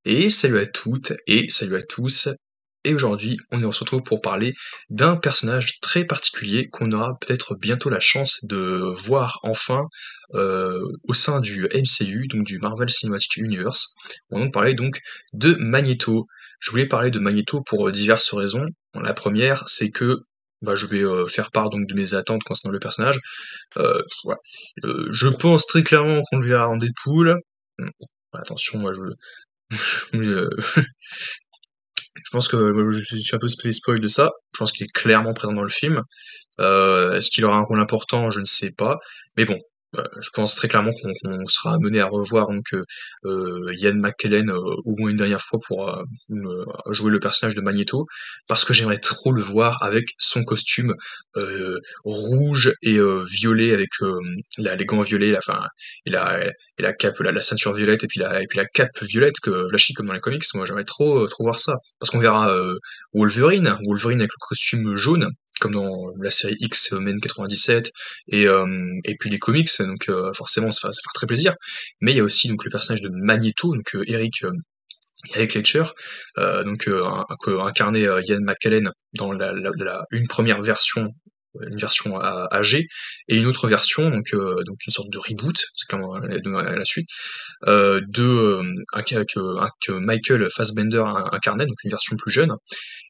Et salut à toutes et salut à tous. Et aujourd'hui, on se retrouve pour parler d'un personnage très particulier qu'on aura peut-être bientôt la chance de voir enfin au sein du MCU, donc du Marvel Cinematic Universe. On va donc parler donc de Magneto. Je voulais parler de Magneto pour diverses raisons. La première, c'est que je vais faire part donc de mes attentes concernant le personnage. Voilà. Je pense très clairement qu'on le verra en Deadpool. Attention, moi je je pense que je suis un peu spoil de ça. Je pense qu'il est clairement présent dans le film. Est-ce qu'il aura un rôle important? Je ne sais pas. Mais bon, je pense très clairement qu'on sera amené à revoir donc Ian McKellen au moins une dernière fois pour jouer le personnage de Magneto, parce que j'aimerais trop le voir avec son costume rouge et violet avec les gants violets, et la cape, la ceinture violette et puis la cape violette que flashy comme dans les comics. Moi, j'aimerais trop voir ça, parce qu'on verra Wolverine avec le costume jaune comme dans la série X-Men 97 et puis les comics, donc forcément ça va faire très plaisir. Mais il y a aussi donc le personnage de Magneto, donc Eric Letcher, incarné Ian McKellen dans une première version, une version âgée, et une autre version, donc une sorte de reboot, c'est clairement la suite, que Michael Fassbender incarnait, donc une version plus jeune.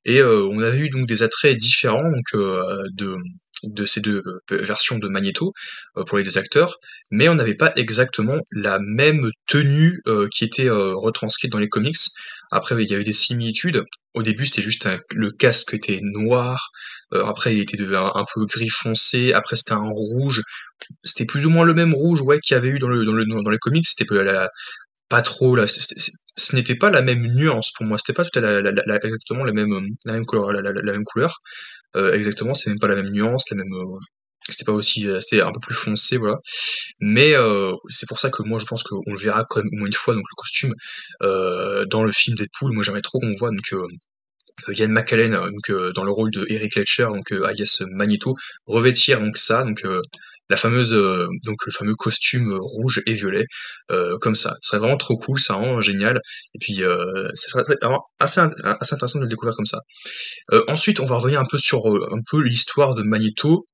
Et on avait eu donc des attraits différents de ces deux versions de Magneto pour les deux acteurs, mais on n'avait pas exactement la même tenue qui était retranscrite dans les comics. Après, il y avait des similitudes. Au début, c'était juste le casque était noir. Après, il était un peu gris foncé. Après, c'était un rouge. C'était plus ou moins le même rouge, ouais, qu'il y avait eu dans les comics. C'était pas trop là, ce n'était pas la même nuance pour moi, c'était pas tout à exactement la même couleur, la même couleur, exactement, c'est même pas la même nuance, c'était pas aussi, c'était un peu plus foncé, voilà. Mais c'est pour ça que moi je pense qu'on le verra quand même au moins une fois, donc le costume, dans le film Deadpool. Moi j'aimerais trop qu'on voit donc Ian McKellen dans le rôle de Eric Letcher, donc alias Magneto, revêtir donc ça, la fameuse donc le fameux costume rouge et violet, comme ça. Ce serait vraiment trop cool, ça rend génial. Et puis ça serait vraiment assez intéressant de le découvrir comme ça. Ensuite, on va revenir un peu sur un peu l'histoire de Magneto.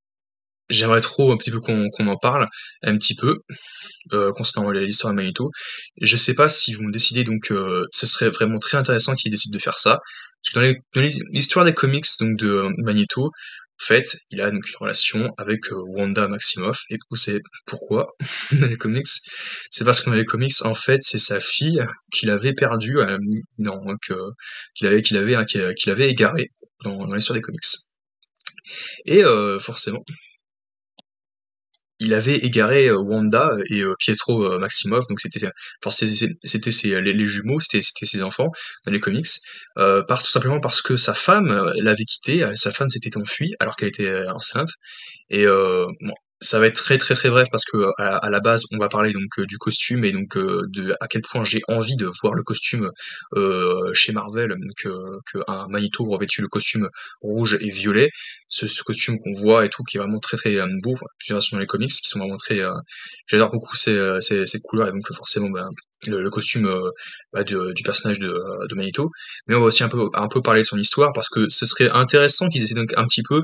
J'aimerais trop un petit peu qu'on en parle un petit peu concernant l'histoire de Magneto. Je sais pas si vous me décidez, donc ce serait vraiment très intéressant qu'ils décident de faire ça. Parce que dans l'histoire des comics donc de Magneto, en fait, il a donc une relation avec Wanda Maximoff. Et vous savez pourquoi dans les comics? C'est parce que dans les comics, en fait, c'est sa fille qu'il avait perdue, non, donc, qu'il avait égarée dans l'histoire des comics. Et forcément, il avait égaré Wanda et Pietro Maximoff, donc c'était les jumeaux, c'était ses enfants dans les comics, tout simplement parce que sa femme l'avait quitté, sa femme s'était enfuie alors qu'elle était enceinte. Et bon, ça va être très très très bref parce que à la base on va parler donc du costume et donc de à quel point j'ai envie de voir le costume chez Marvel, que un Magneto revêtu le costume rouge et violet, ce costume qu'on voit et tout qui est vraiment très très beau, enfin, plusieurs versions dans les comics qui sont vraiment très j'adore beaucoup ces couleurs et donc forcément le costume du personnage de Magneto. Mais on va aussi un peu parler de son histoire parce que ce serait intéressant qu'ils essaient donc un petit peu,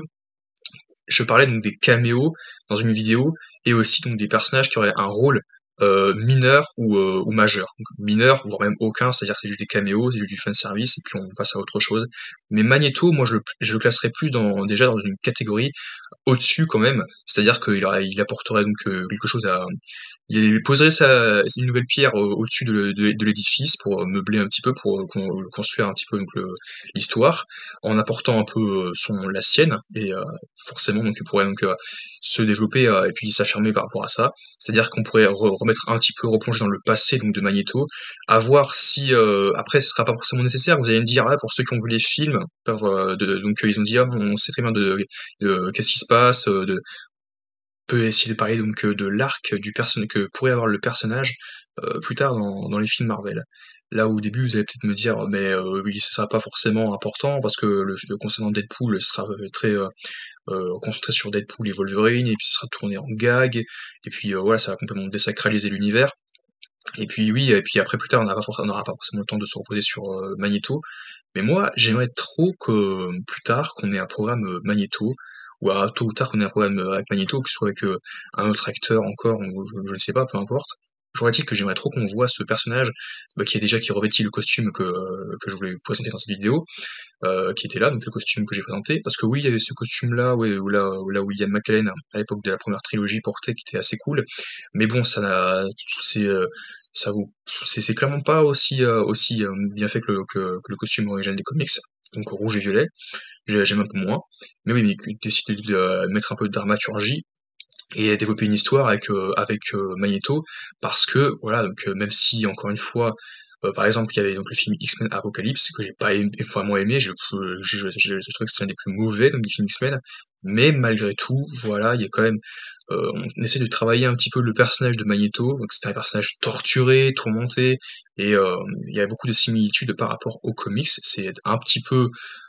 je parlais donc des caméos dans une vidéo et aussi donc des personnages qui auraient un rôle mineur ou majeur. Donc, mineur, voire même aucun, c'est-à-dire que c'est juste des caméos, c'est juste du fanservice et puis on passe à autre chose. Mais Magneto, moi je le classerais plus déjà dans une catégorie au-dessus quand même, c'est-à-dire il apporterait donc quelque chose à, il poserait une nouvelle pierre au-dessus de l'édifice pour meubler un petit peu, pour construire un petit peu donc l'histoire, en apportant un peu la sienne, et forcément donc il pourrait donc se développer et puis s'affirmer par rapport à ça. C'est-à-dire qu'on pourrait remettre un petit peu, replonger dans le passé donc de Magneto, à voir si après ce sera pas forcément nécessaire. Vous allez me dire, ah, pour ceux qui ont vu les films, donc ils ont dit, ah, on sait très bien de qu'est-ce qui se passe, peut essayer de parler donc de l'arc du personnage que pourrait avoir le personnage plus tard dans les films Marvel. Là où au début vous allez peut-être me dire mais oui, ce sera pas forcément important parce que le concernant Deadpool ce sera très concentré sur Deadpool et Wolverine, et puis ce sera tourné en gag, et puis voilà, ça va complètement désacraliser l'univers. Et puis oui, et puis après plus tard, on n'aura pas forcément le temps de se reposer sur, Magneto. Mais moi, j'aimerais trop que, plus tard, qu'on ait un programme, Magneto, ou à tôt ou tard qu'on ait un programme, avec Magneto, que ce soit avec, un autre acteur encore, ou je ne sais pas, peu importe. Toujours est-il que j'aimerais trop qu'on voit ce personnage, qui revêtit le costume que je voulais vous présenter dans cette vidéo, qui était là, donc le costume que j'ai présenté. Parce que oui, il y avait ce costume-là, ouais, où Ian McKellen, à l'époque de la première trilogie, portait, qui était assez cool. Mais bon, c'est, ça vaut, c'est clairement pas aussi bien fait que le costume original des comics. Donc rouge et violet, j'aime un peu moins. Mais oui, mais ils décident de mettre un peu de dramaturgie et développer une histoire avec Magneto, parce que voilà, donc même si encore une fois, par exemple, il y avait donc le film X-Men Apocalypse que j'ai pas vraiment aimé, je trouve que c'est l'un des plus mauvais donc des films X-Men, mais malgré tout, voilà, il y a quand même, on essaie de travailler un petit peu le personnage de Magneto, donc c'était un personnage torturé, tourmenté, et il y a beaucoup de similitudes par rapport aux comics. C'est un petit peu,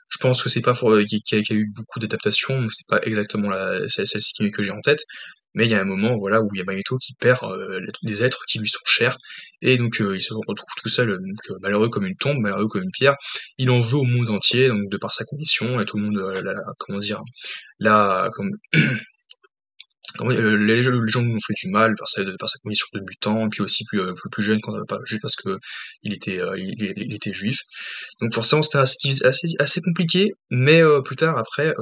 je pense que c'est pas pour, qu'il y a eu beaucoup d'adaptations, donc c'est pas exactement celle-ci que j'ai en tête, mais il y a un moment, voilà, où il y a Magneto qui perd des êtres qui lui sont chers, et donc il se retrouve tout seul, donc malheureux comme une tombe, malheureux comme une pierre. Il en veut au monde entier, donc de par sa condition, et tout le monde, comment dire, là, les gens nous ont fait du mal par sa condition de mutant, et puis aussi plus jeune, pas juste parce que il était juif. Donc forcément, c'était assez compliqué, mais plus tard, après,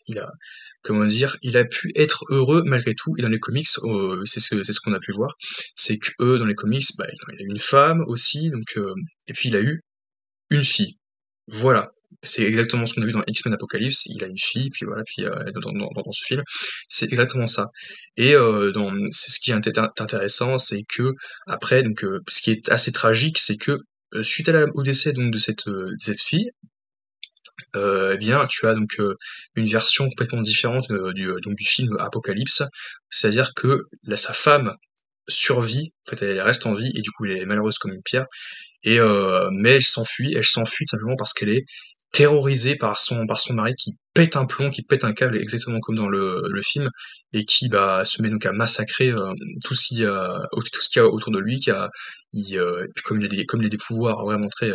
il a, comment dire, il a pu être heureux malgré tout. Et dans les comics, c'est ce qu'on a pu voir, c'est que eux, dans les comics, bah, il a eu une femme aussi, donc et puis il a eu une fille. Voilà. C'est exactement ce qu'on a vu dans X-Men Apocalypse. Il a une fille, puis voilà, puis dans ce film, c'est exactement ça. Et c'est ce qui est intéressant, c'est que après, donc ce qui est assez tragique, c'est que suite au décès donc de cette fille, eh bien, tu as donc une version complètement différente donc du film Apocalypse, c'est-à-dire que sa femme survit, en fait, elle reste en vie et du coup, elle est malheureuse comme une pierre. Et mais elle s'enfuit tout simplement parce qu'elle est terrorisée par son mari qui pète un plomb, qui pète un câble exactement comme dans le film, et qui bah se met donc à massacrer tout ce qu'il y a autour de lui, puis comme il a des pouvoirs vraiment très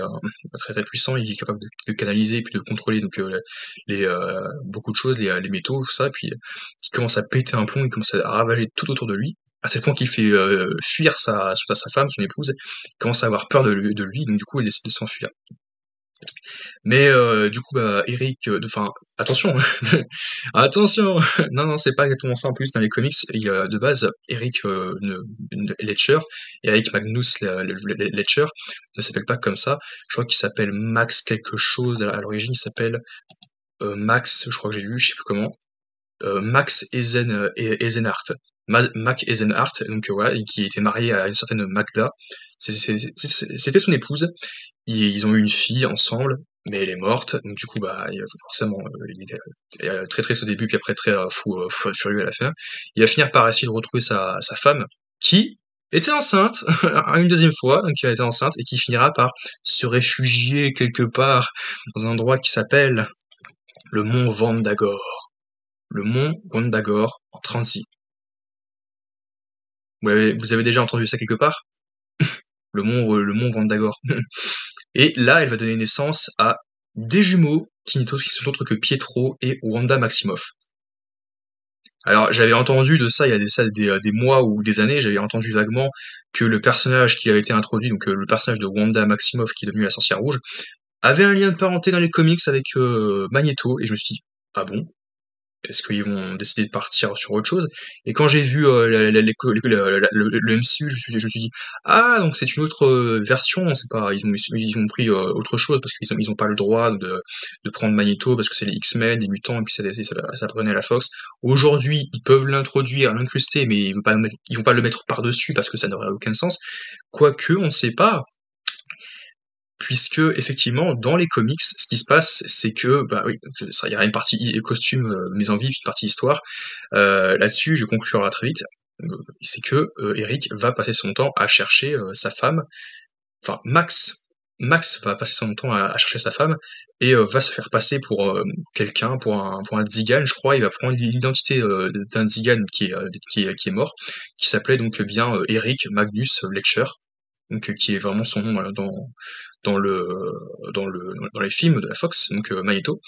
puissants, il est capable de canaliser et puis de contrôler donc beaucoup de choses, les métaux, tout ça, puis il commence à péter un plomb, il commence à ravager tout autour de lui, à tel point qu'il fait fuir sa femme, son épouse, commence à avoir peur de lui, donc du coup, il décide de s'enfuir. Mais du coup, bah, Eric, enfin, attention, attention, non, non, c'est pas exactement ça en plus dans les comics. Il y a de base Eric Letcher, Eric Magnus Letcher ne s'appelle pas comme ça. Je crois qu'il s'appelle Max quelque chose. À l'origine, il s'appelle Max, je crois que j'ai lu, je sais plus comment. Max Eisenhardt. Mac Eisenhardt, donc voilà, et qui était marié à une certaine Magda. C'était son épouse. Ils ont eu une fille ensemble, mais elle est morte. Donc du coup, bah, forcément, il était très triste au début, puis après très furieux à la fin. Il va finir par essayer de retrouver sa femme, qui était enceinte une deuxième fois, donc qui a été enceinte, et qui finira par se réfugier quelque part dans un endroit qui s'appelle le mont Vandagore. Le mont Gondagore en Transy. Vous avez déjà entendu ça quelque part? Le mont Vandagore. Et là, elle va donner naissance à des jumeaux qui sont autres que Pietro et Wanda Maximoff. Alors, j'avais entendu de ça il y a des mois ou des années, j'avais entendu vaguement que le personnage qui avait été introduit, donc le personnage de Wanda Maximoff qui est devenue la sorcière rouge, avait un lien de parenté dans les comics avec Magneto, et je me suis dit, ah bon? Est-ce qu'ils vont décider de partir sur autre chose? Et quand j'ai vu le MCU, je me suis dit, ah, donc c'est une autre version, c'est pas, ils ont pris autre chose parce ils ont pas le droit de prendre Magneto parce que c'est les X-Men, les mutants, et puis ça appartenait à la Fox. Aujourd'hui, ils peuvent l'introduire, l'incruster, mais ils vont pas le mettre par-dessus parce que ça n'aurait aucun sens. Quoique, on ne sait pas, puisque effectivement dans les comics, ce qui se passe, c'est que bah oui, il y aura une partie costume, mise en vie, puis une partie histoire. Là-dessus, je conclurai très vite. C'est que Eric va passer son temps à chercher sa femme, enfin Max. Max va passer son temps à chercher sa femme et va se faire passer pour, quelqu'un, pour un Tzigan, je crois. Il va prendre l'identité, d'un Tzigan qui est mort, qui s'appelait donc bien, Eric Magnus Letcher, donc qui est vraiment son nom, dans le dans les films de la Fox, donc Magneto.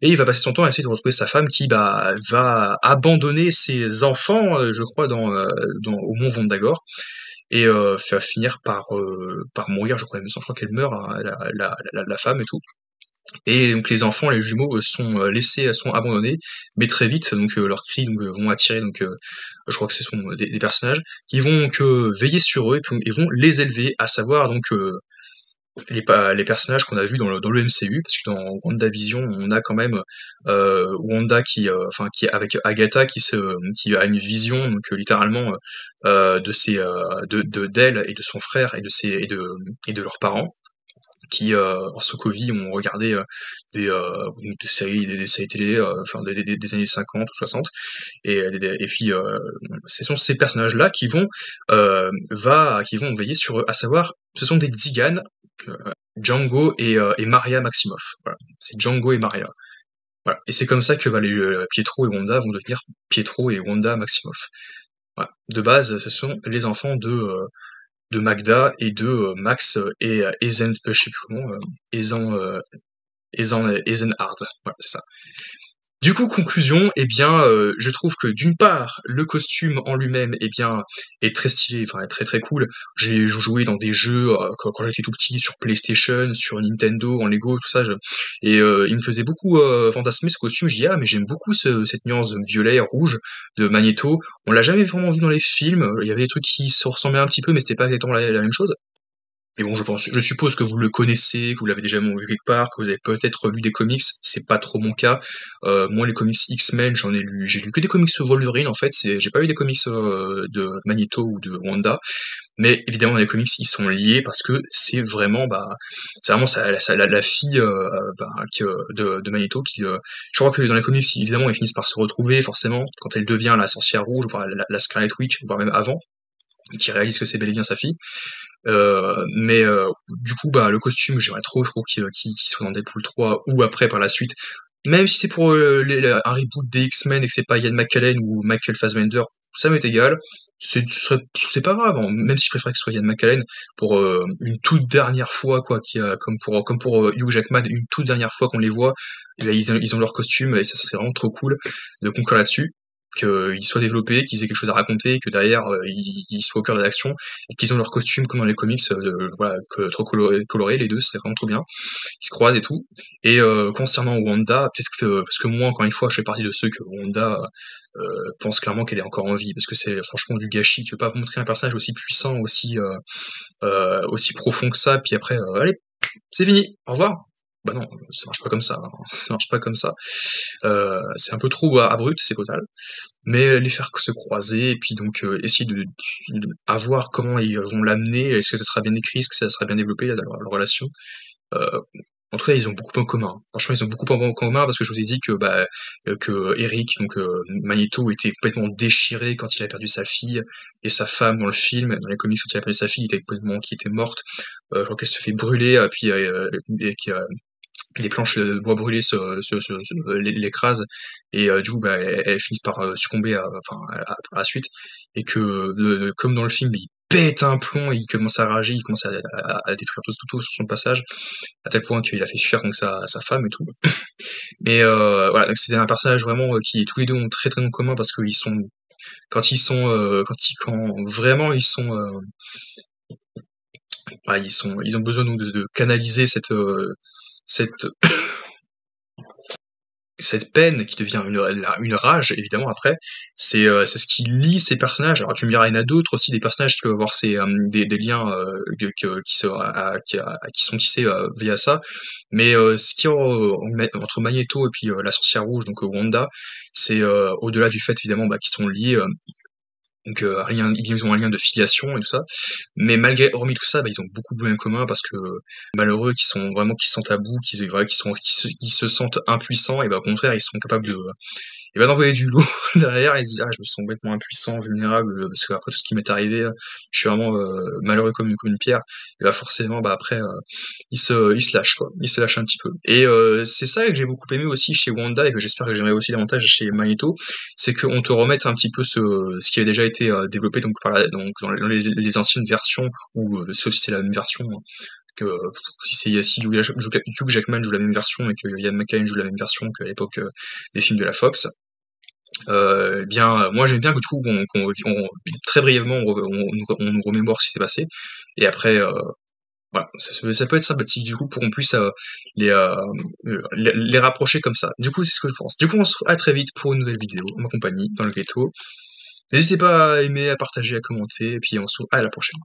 Et il va passer son temps à essayer de retrouver sa femme qui, bah, va abandonner ses enfants, je crois au mont Vondagor et va finir par mourir, je crois, il me semble, je crois qu'elle meurt, hein, la femme et tout. Et donc les enfants, les jumeaux sont abandonnés, mais très vite, donc leurs cris donc, vont attirer donc je crois que ce sont des personnages qui vont donc veiller sur eux et vont les élever, à savoir donc les personnages qu'on a vus dans le MCU, parce que dans WandaVision, on a quand même Wanda qui est avec Agatha qui a une vision donc littéralement de ses d'elle et de son frère et de leurs parents qui en Sokovie ont regardé des séries télé enfin des années 50 ou 60 et puis ce sont ces personnages là qui vont veiller sur eux, à savoir ce sont des tziganes, euh, Django et Maria Maximoff, voilà, c'est Django et Maria, voilà, et c'est comme ça que bah, Pietro et Wanda vont devenir Pietro et Wanda Maximoff, voilà. De base ce sont les enfants de Magda et de Max et Ezen, je sais plus comment, Ezenhard, voilà, c'est ça. Du coup, conclusion, eh bien, je trouve que d'une part, le costume en lui-même, eh bien, est très stylé, enfin, est très très cool. J'ai joué dans des jeux quand j'étais tout petit sur PlayStation, sur Nintendo, en Lego, tout ça, et il me faisait beaucoup fantasmer ce costume. Je dis ah mais j'aime beaucoup cette nuance violet rouge de Magneto. On l'a jamais vraiment vu dans les films. Il y avait des trucs qui se ressemblaient un petit peu, mais c'était pas exactement la même chose. Et bon, je suppose que vous le connaissez, que vous l'avez déjà vu quelque part, que vous avez peut-être lu des comics. C'est pas trop mon cas. Moi, les comics X-Men, j'ai lu que des comics Wolverine en fait. J'ai pas eu des comics de Magneto ou de Wanda. Mais évidemment, dans les comics, ils sont liés parce que c'est vraiment la fille de Magneto qui. Je crois que dans les comics, évidemment, ils finissent par se retrouver forcément quand elle devient la sorcière rouge, voire la Scarlet Witch, voire même avant, qui réalise que c'est bel et bien sa fille. Mais du coup, bah, le costume, j'aimerais trop qu'il soit dans Deadpool 3 ou après par la suite. Même si c'est pour un reboot des X-Men et que c'est pas Ian McKellen ou Michael Fassbender, ça m'est égal. C'est pas grave, hein. Même si je préfère que ce soit Ian McKellen pour une toute dernière fois, quoi, comme pour Hugh Jackman, une toute dernière fois qu'on les voit, et ben, ils ont leur costume et ça serait vraiment trop cool de conclure là-dessus. Qu'ils soient développés, qu'ils aient quelque chose à raconter, que derrière ils soient au cœur de l'action, et qu'ils ont leur costume comme dans les comics, voilà, trop coloré, les deux, c'est vraiment trop bien. Ils se croisent et tout. Et concernant Wanda, peut-être que parce que moi encore une fois, je fais partie de ceux que Wanda pense clairement qu'elle est encore en vie, parce que c'est franchement du gâchis. Tu veux pas montrer un personnage aussi puissant, aussi profond que ça, puis après, allez, c'est fini, au revoir. Bah non, ça marche pas comme ça, hein. Ça marche pas comme ça. C'est un peu trop abrupt, c'est total. Mais les faire se croiser, et puis donc essayer à voir comment ils vont l'amener, est-ce que ça sera bien écrit, est-ce que ça sera bien développé, leur relation. Euh, En tout cas, ils ont beaucoup en commun. Franchement, ils ont beaucoup en commun parce que je vous ai dit que Eric, donc Magneto, était complètement déchiré quand il a perdu sa fille et sa femme dans le film. Dans les comics, quand il a perdu sa fille, qui était morte. Je crois qu'elle se fait brûler, puis les planches de bois brûlées l'écrasent et du coup bah, elles finissent par succomber par la suite et que comme dans le film il pète un plomb, il commence à rager, il commence à détruire tout sur son passage à tel point qu'il a fait fuir donc sa femme et tout. Mais voilà, donc c'est un personnage vraiment qui tous les deux ont très très en commun parce qu'ils sont quand vraiment ils sont ils ont besoin donc de canaliser cette cette peine qui devient une rage, évidemment, après, c'est ce qui lie ces personnages. Alors, tu me diras, il y en a d'autres aussi, des personnages qui peuvent avoir des liens qui sont tissés via ça. Mais ce qui entre Magneto et puis la sorcière rouge, donc Wanda, c'est au-delà du fait, évidemment, bah, qu'ils sont liés. Donc ils ont un lien de filiation et tout ça, mais hormis tout ça, bah, ils ont beaucoup de liens communs parce que malheureux qui se sentent à bout, qui se sentent impuissants, et bah au contraire ils sont capables il va d'envoyer du lourd derrière, et il se dit: «Ah, je me sens complètement impuissant, vulnérable, parce qu'après tout ce qui m'est arrivé, je suis vraiment, malheureux comme une pierre». Et bah, forcément, bah, après, il se lâche, quoi. Il se lâche un petit peu. Et c'est ça que j'ai beaucoup aimé aussi chez Wanda et que j'espère que j'aimerais aussi davantage chez Magneto, c'est qu'on te remette un petit peu ce qui a déjà été, développé donc donc dans les anciennes versions, ou sauf si c'est la même version, hein, que si Hugh Jackman joue la même version et que Ian McKellen joue la même version qu'à l'époque, des films de la Fox. Eh bien, moi j'aime bien que du coup très brièvement on nous remémore ce qui s'est passé, et après, voilà, ça peut être sympathique du coup pour qu'on puisse, les, euh, les rapprocher comme ça. Du coup, c'est ce que je pense. Du coup, on se retrouve à très vite pour une nouvelle vidéo en ma compagnie dans le ghetto. N'hésitez pas à aimer, à partager, à commenter, et puis on se retrouve à la prochaine.